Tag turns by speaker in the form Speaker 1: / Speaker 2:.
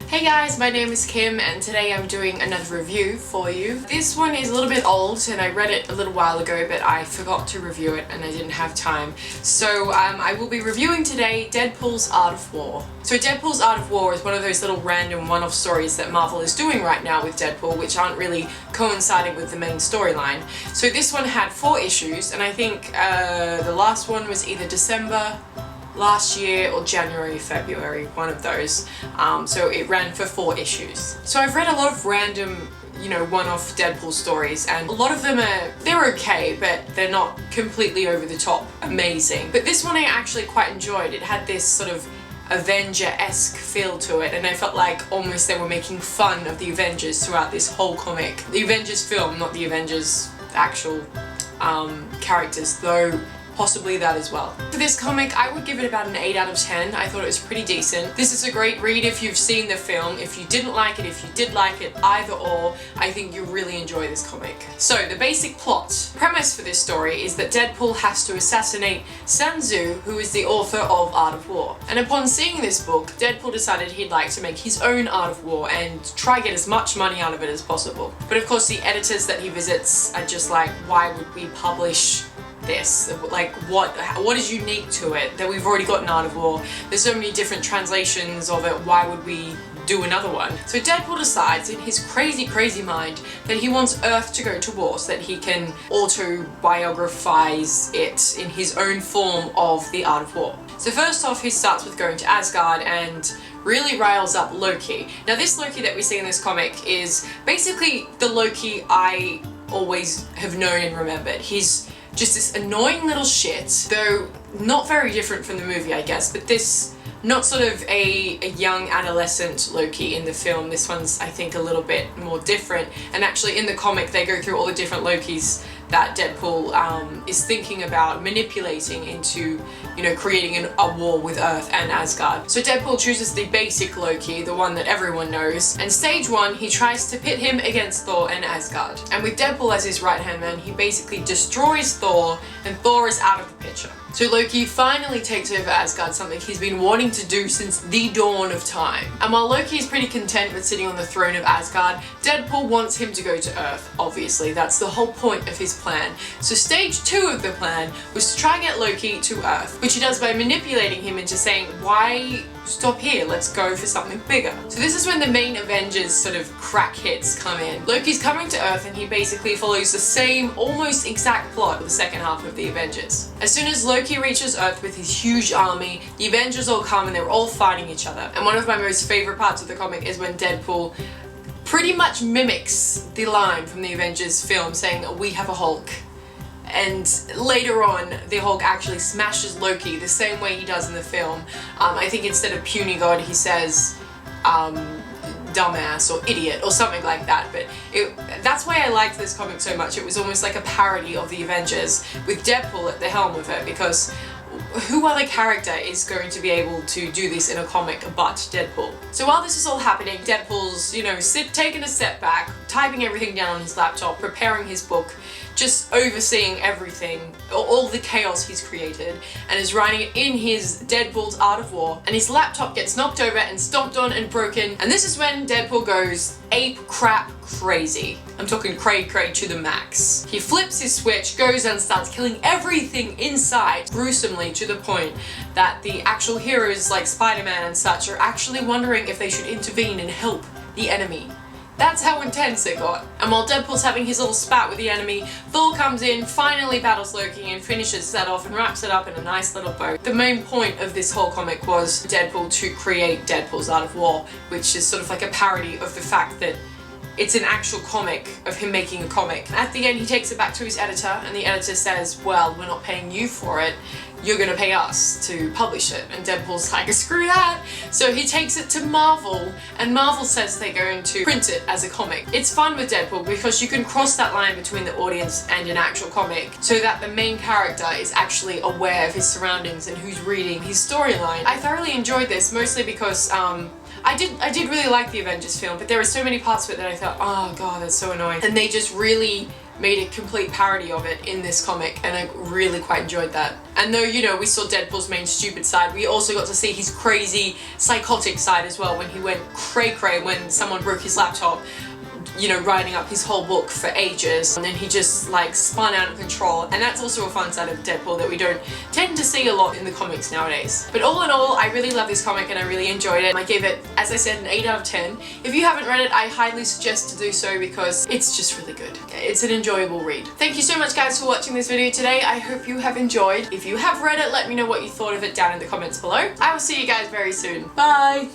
Speaker 1: Hey guys, my name is Kim and today I'm doing another review for you. This one is a little bit old and I read it a little while ago, but I forgot to review it and I didn't have time. So I will be reviewing today Deadpool's Art of War. So Deadpool's Art of War is one of those little random one-off stories that Marvel is doing right now with Deadpool, which aren't really coinciding with the main storyline. So this one had 4 issues and I think the last one was either December last year or January, February, one of those. So it ran for 4 issues. So I've read a lot of random, one-off Deadpool stories, and a lot of them they're okay, but they're not completely over the top amazing. But this one I actually quite enjoyed. It had this sort of Avenger-esque feel to it, and I felt like almost they were making fun of the Avengers throughout this whole comic. The Avengers film, not the Avengers actual characters, though possibly that as well. For this comic, I would give it about an 8 out of 10. I thought it was pretty decent. This is a great read if you've seen the film. If you didn't like it, if you did like it, either or, I think you'll really enjoy this comic. So the basic plot, premise for this story is that Deadpool has to assassinate Sun Tzu, who is the author of Art of War. And upon seeing this book, Deadpool decided he'd like to make his own Art of War and try get as much money out of it as possible. But of course the editors that he visits are just like, why would we publish this? Like, what is unique to it that we've already got an Art of War? There's so many different translations of it, why would we do another one? So Deadpool decides in his crazy mind that he wants Earth to go to war so that he can autobiographize it in his own form of the Art of War. So first off, he starts with going to Asgard and really riles up Loki. Now this Loki that we see in this comic is basically the Loki I always have known and remembered. He's just this annoying little shit, though not very different from the movie, I guess, but this, not sort of a young adolescent Loki in the film. This one's, I think, a little bit more different, and actually in the comic they go through all the different Lokis that Deadpool is thinking about manipulating into, creating a war with Earth and Asgard. So Deadpool chooses the basic Loki, the one that everyone knows, and stage 1 he tries to pit him against Thor and Asgard. And with Deadpool as his right-hand man, he basically destroys Thor, and Thor is out of the picture. So Loki finally takes over Asgard, something he's been wanting to do since the dawn of time. And while Loki is pretty content with sitting on the throne of Asgard, Deadpool wants him to go to Earth, obviously. That's the whole point of his plan. So stage 2 of the plan was to try and get Loki to Earth, which he does by manipulating him into saying, why stop here, let's go for something bigger. So this is when the main Avengers sort of crack hits come in. Loki's coming to Earth and he basically follows the same, almost exact plot of the second half of the Avengers. As soon as Loki reaches Earth with his huge army, the Avengers all come and they're all fighting each other. And one of my most favorite parts of the comic is when Deadpool pretty much mimics the line from the Avengers film saying, "We have a Hulk." And later on, the Hulk actually smashes Loki the same way he does in the film. I think instead of puny god, he says dumbass or idiot or something like that. But that's why I liked this comic so much. It was almost like a parody of the Avengers with Deadpool at the helm of it, because who other character is going to be able to do this in a comic but Deadpool? So while this is all happening, Deadpool's, taking a step back, typing everything down on his laptop, preparing his book, just overseeing everything, all the chaos he's created, and is writing it in his Deadpool's Art of War, and his laptop gets knocked over and stomped on and broken, and this is when Deadpool goes ape crap crazy. I'm talking cray to the max. He flips his switch, goes and starts killing everything inside gruesomely, to the point that the actual heroes like Spider-Man and such are actually wondering if they should intervene and help the enemy. That's how intense it got. And while Deadpool's having his little spat with the enemy, Thor comes in, finally battles Loki and finishes that off and wraps it up in a nice little bow. The main point of this whole comic was Deadpool to create Deadpool's Art of War, which is sort of like a parody of the fact that it's an actual comic of him making a comic. At the end, he takes it back to his editor, and the editor says, well, we're not paying you for it, you're gonna pay us to publish it. And Deadpool's like, screw that! So he takes it to Marvel, and Marvel says they're going to print it as a comic. It's fun with Deadpool because you can cross that line between the audience and an actual comic, so that the main character is actually aware of his surroundings and who's reading his storyline. I thoroughly enjoyed this, mostly because I did really like the Avengers film, but there were so many parts of it that I thought, oh god, that's so annoying. And they just really made a complete parody of it in this comic, and I really quite enjoyed that. And though, you know, we saw Deadpool's main stupid side, we also got to see his crazy psychotic side as well, when he went cray-cray when someone broke his laptop, you know, writing up his whole book for ages, and then he just like spun out of control. And that's also a fun side of Deadpool that we don't tend to see a lot in the comics nowadays. But all in all, I really love this comic and I really enjoyed it. I gave it, as I said, an 8 out of 10. If you haven't read it, I highly suggest to do so because it's just really good. It's an enjoyable read. Thank you so much guys for watching this video today. I hope you have enjoyed. If you have read it, let me know what you thought of it down in the comments below. I will see you guys very soon. Bye!